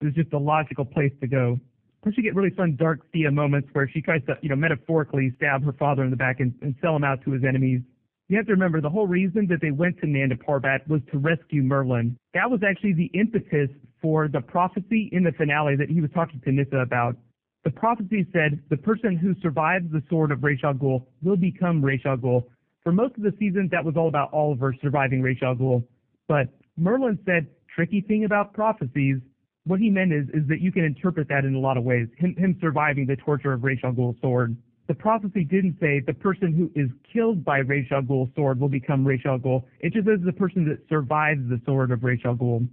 It was just a logical place to go. Plus, you get really fun dark Thea moments where she tries to, metaphorically stab her father in the back and sell him out to his enemies. You have to remember, the whole reason that they went to Nanda Parbat was to rescue Merlin. That was actually the impetus for the prophecy in the finale that he was talking to Nyssa about. The prophecy said the person who survives the sword of Ra's al Ghul will become Ra's al Ghul. For most of the season, that was all about Oliver surviving Ra's al Ghul. But Merlin said, tricky thing about prophecies, what he meant is that you can interpret that in a lot of ways, him surviving the torture of Ra's al Ghul's sword. The prophecy didn't say the person who is killed by Ra's al Ghul's sword will become Ra's al Ghul. It just says the person that survives the sword of Ra's al Ghul.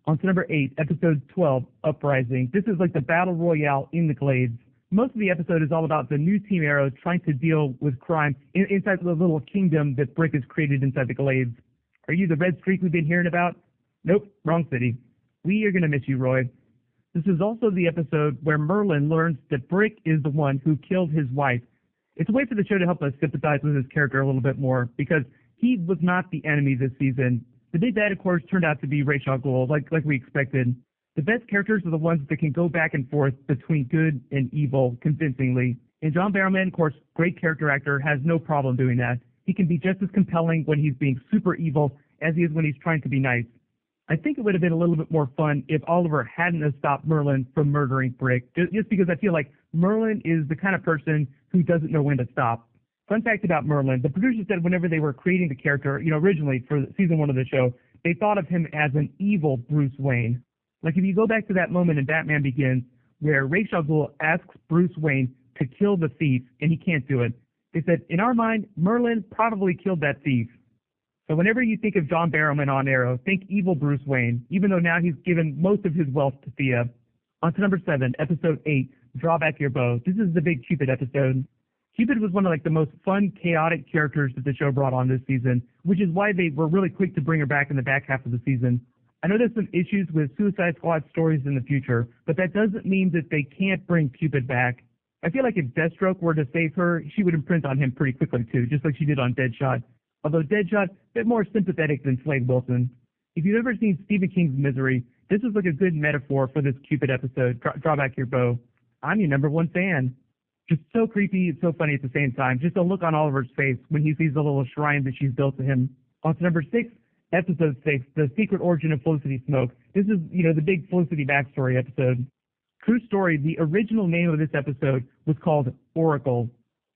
On to number 8, episode 12, Uprising. This is like the battle royale in the Glades. Most of the episode is all about the new Team Arrow trying to deal with crime inside the little kingdom that Brick has created inside the Glades. Are you the red streak we've been hearing about? Nope, wrong city. We are going to miss you, Roy. This is also the episode where Merlin learns that Brick is the one who killed his wife. It's a way for the show to help us sympathize with his character a little bit more, because he was not the enemy this season. The big bad, of course, turned out to be Ra's al Ghul, like we expected. The best characters are the ones that can go back and forth between good and evil convincingly. And John Barrowman, of course, great character actor, has no problem doing that. He can be just as compelling when he's being super evil as he is when he's trying to be nice. I think it would have been a little bit more fun if Oliver hadn't have stopped Merlin from murdering Brick, just because I feel like Merlin is the kind of person who doesn't know when to stop. Fun fact about Merlin, the producers said whenever they were creating the character, originally for season 1 of the show, they thought of him as an evil Bruce Wayne. Like if you go back to that moment in Batman Begins where Ra's al Ghul asks Bruce Wayne to kill the thief and he can't do it, they said, in our mind, Merlin probably killed that thief. So whenever you think of John Barrowman on Arrow, think evil Bruce Wayne, even though now he's given most of his wealth to Thea. On to number 7, episode 8, Draw Back Your Bow. This is the big Cupid episode. Cupid was one of the most fun, chaotic characters that the show brought on this season, which is why they were really quick to bring her back in the back half of the season. I know there's some issues with Suicide Squad stories in the future, but that doesn't mean that they can't bring Cupid back. I feel like if Deathstroke were to save her, she would imprint on him pretty quickly too, just like she did on Deadshot. Although Deadshot, a bit more sympathetic than Slade Wilson. If you've ever seen Stephen King's Misery, this is like a good metaphor for this Cupid episode, Draw Back Your Bow. I'm your number 1 fan. Just so creepy and so funny at the same time. Just a look on Oliver's face when he sees the little shrine that she's built to him. On to number 6, episode 6, The Secret Origin of Felicity Smoke. This is, the big Felicity backstory episode. True story, the original name of this episode was called Oracle.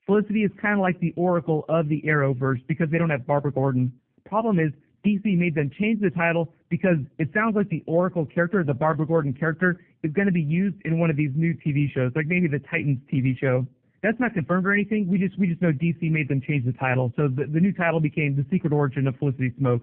Felicity is kind of like the Oracle of the Arrowverse because they don't have Barbara Gordon. Problem is, DC made them change the title because it sounds like the Oracle character, the Barbara Gordon character, is going to be used in one of these new TV shows, like maybe the Titans TV show. That's not confirmed or anything. We just know DC made them change the title. So the new title became The Secret Origin of Felicity Smoke.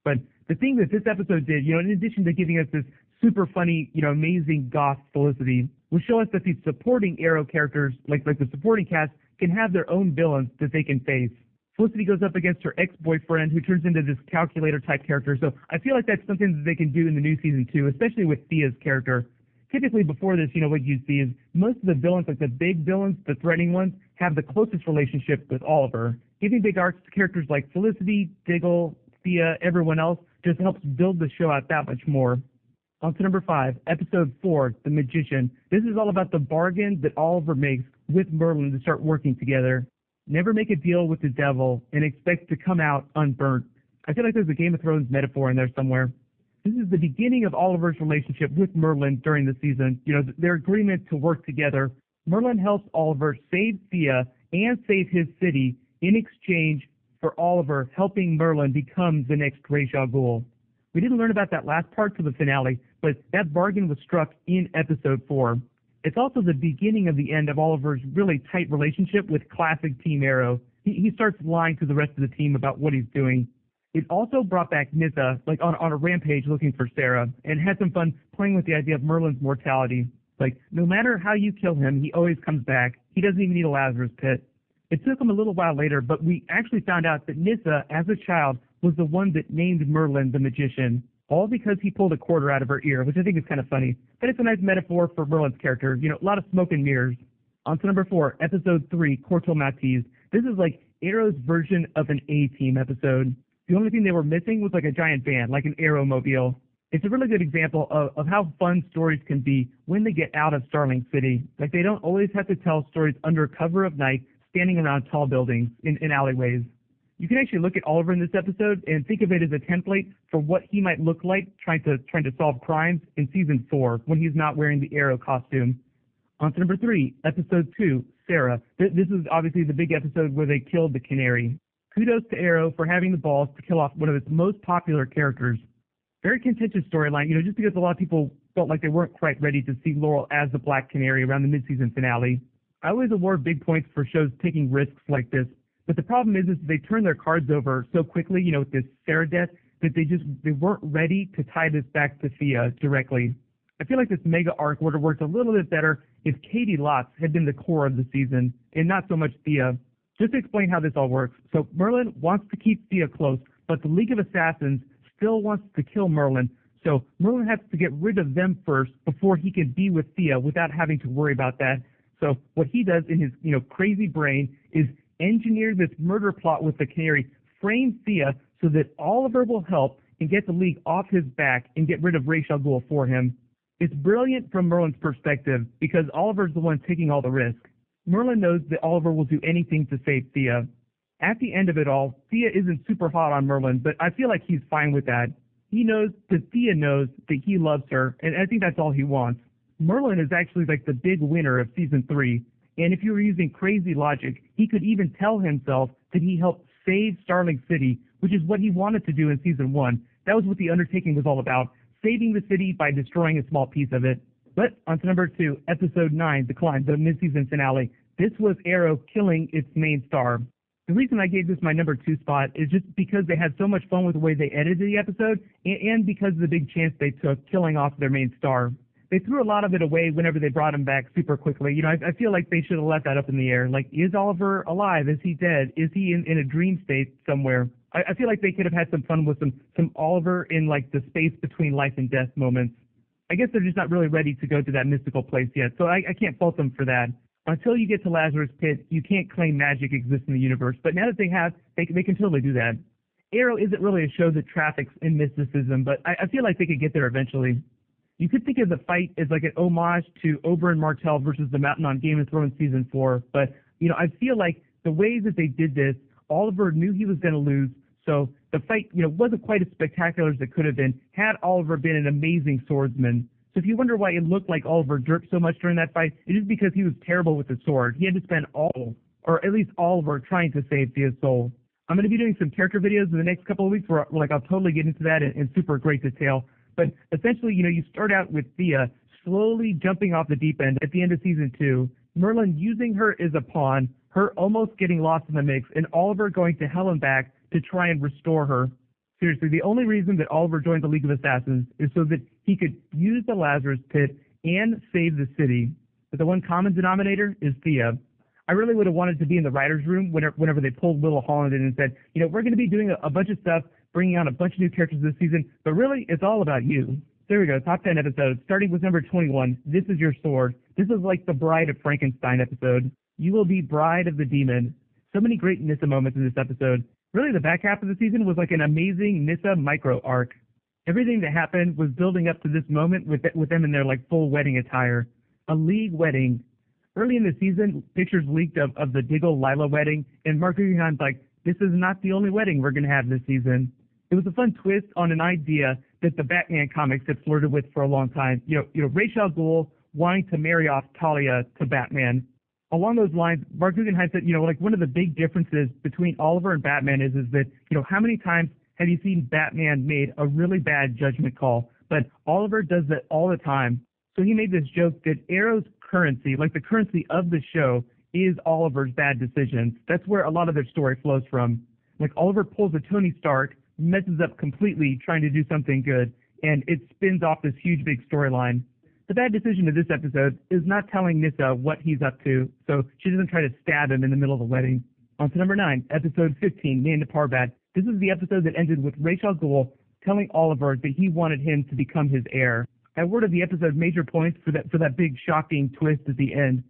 But the thing that this episode did, in addition to giving us this super funny, amazing goth Felicity, was show us that these supporting Arrow characters, like the supporting cast, can have their own villains that they can face. Felicity goes up against her ex-boyfriend, who turns into this calculator-type character. So I feel like that's something that they can do in the new season too, especially with Thea's character. Typically before this, what you see is most of the villains, like the big villains, the threatening ones, have the closest relationship with Oliver. Giving big arcs to characters like Felicity, Diggle, Thea, everyone else just helps build the show out that much more. On to number 5, episode 4, The Magician. This is all about the bargain that Oliver makes with Merlin to start working together. Never make a deal with the devil and expect to come out unburnt. I feel like there's a Game of Thrones metaphor in there somewhere. This is the beginning of Oliver's relationship with Merlin during the season. Their agreement to work together. Merlin helps Oliver save Thea and save his city in exchange for Oliver helping Merlin become the next Ra's al Ghul. We didn't learn about that last part till the finale, but that bargain was struck in episode 4. It's also the beginning of the end of Oliver's really tight relationship with classic Team Arrow. He starts lying to the rest of the team about what he's doing. It also brought back Nyssa, like on a rampage looking for Sarah, and had some fun playing with the idea of Merlin's mortality. Like, no matter how you kill him, he always comes back. He doesn't even need a Lazarus pit. It took him a little while later, but we actually found out that Nyssa, as a child, was the one that named Merlin the Magician, all because he pulled a quarter out of her ear, which I think is kind of funny. But it's a nice metaphor for Merlin's character. A lot of smoke and mirrors. On to number 4, episode 3, Corto Maltese. This is like Arrow's version of an A-Team episode. The only thing they were missing was like a giant van, like an Arrowmobile. It's a really good example of how fun stories can be when they get out of Starling City. Like, they don't always have to tell stories under cover of night, standing around tall buildings in alleyways. You can actually look at Oliver in this episode and think of it as a template for what he might look like trying to solve crimes in season 4 when he's not wearing the Arrow costume. On to number 3, episode 2, Sarah. This is obviously the big episode where they killed the Canary. Kudos to Arrow for having the balls to kill off one of its most popular characters. Very contentious storyline, just because a lot of people felt like they weren't quite ready to see Laurel as the Black Canary around the mid-season finale. I always award big points for shows taking risks like this, but the problem is they turn their cards over so quickly, with this Sarah death, that they weren't ready to tie this back to Thea directly. I feel like this mega arc would have worked a little bit better if Katie Lotz had been the core of the season, and not so much Thea. Just to explain how this all works, so Merlin wants to keep Thea close, but the League of Assassins still wants to kill Merlin, so Merlin has to get rid of them first before he can be with Thea without having to worry about that. So what he does in his crazy brain is engineer this murder plot with the Canary, frame Thea so that Oliver will help and get the League off his back and get rid of Ra's al Ghul for him. It's brilliant from Merlin's perspective because Oliver's the one taking all the risk. Merlin knows that Oliver will do anything to save Thea. At the end of it all, Thea isn't super hot on Merlin, but I feel like he's fine with that. He knows that Thea knows that he loves her, and I think that's all he wants. Merlin is actually like the big winner of season 3, and if you were using crazy logic, he could even tell himself that he helped save Starling City, which is what he wanted to do in season 1. That was what the undertaking was all about, saving the city by destroying a small piece of it. But on to number 2, episode 9, The Climb, the mid-season finale. This was Arrow killing its main star. The reason I gave this my number 2 spot is just because they had so much fun with the way they edited the episode, and because of the big chance they took killing off their main star. They threw a lot of it away whenever they brought him back super quickly. I feel like they should have left that up in the air. Like, is Oliver alive? Is he dead? Is he in a dream state somewhere? I feel like they could have had some fun with some Oliver in like the space between life and death moments. I guess they're just not really ready to go to that mystical place yet, so I can't fault them for that. Until you get to Lazarus Pit, you can't claim magic exists in the universe, but now that they have, they can totally do that. Arrow isn't really a show that traffics in mysticism, but I feel like they could get there eventually. You could think of the fight as like an homage to Oberyn Martell versus the Mountain on Game of Thrones season 4, but I feel like the way that they did this, Oliver knew he was going to lose, so the fight wasn't quite as spectacular as it could have been had Oliver been an amazing swordsman. So if you wonder why it looked like Oliver jerked so much during that fight, it is because he was terrible with the sword. He had to spend all, or at least Oliver, trying to save Thea's soul. I'm going to be doing some character videos in the next couple of weeks where I'll totally get into that in super great detail. But essentially, you start out with Thea slowly jumping off the deep end at the end of season 2, Merlin using her as a pawn, her almost getting lost in the mix, and Oliver going to hell and back to try and restore her. Seriously, the only reason that Oliver joined the League of Assassins is so that he could use the Lazarus Pit and save the city. But the one common denominator is Thea. I really would have wanted to be in the writer's room whenever they pulled Little Holland in and said, we're going to be doing a bunch of stuff, bringing on a bunch of new characters this season, but really, it's all about you. There we go, top 10 episodes, starting with number 21, This Is Your Sword. This is like the Bride of Frankenstein episode. You will be bride of the demon. So many great Nyssa moments in this episode. Really, the back half of the season was like an amazing Nyssa micro arc. Everything that happened was building up to this moment with them in their like full wedding attire. A League wedding. Early in the season, pictures leaked of the Diggle-Lila wedding, and Mark Guggenheim's like, this is not the only wedding we're going to have this season. It was a fun twist on an idea that the Batman comics had flirted with for a long time. Ra's al Ghul wanting to marry off Talia to Batman. Along those lines, Mark Guggenheim said, one of the big differences between Oliver and Batman is that, how many times have you seen Batman made a really bad judgment call? But Oliver does that all the time. So he made this joke that Arrow's currency, like the currency of the show, is Oliver's bad decisions. That's where a lot of their story flows from. Like Oliver pulls a Tony Stark, messes up completely trying to do something good, and it spins off this huge big storyline. The bad decision of this episode is not telling Nyssa what he's up to, so she doesn't try to stab him in the middle of the wedding. On to number 9, episode 15, Nanda Parbat. This is the episode that ended with Ra's al Ghul telling Oliver that he wanted him to become his heir. I awarded the episode major points for that big shocking twist at the end,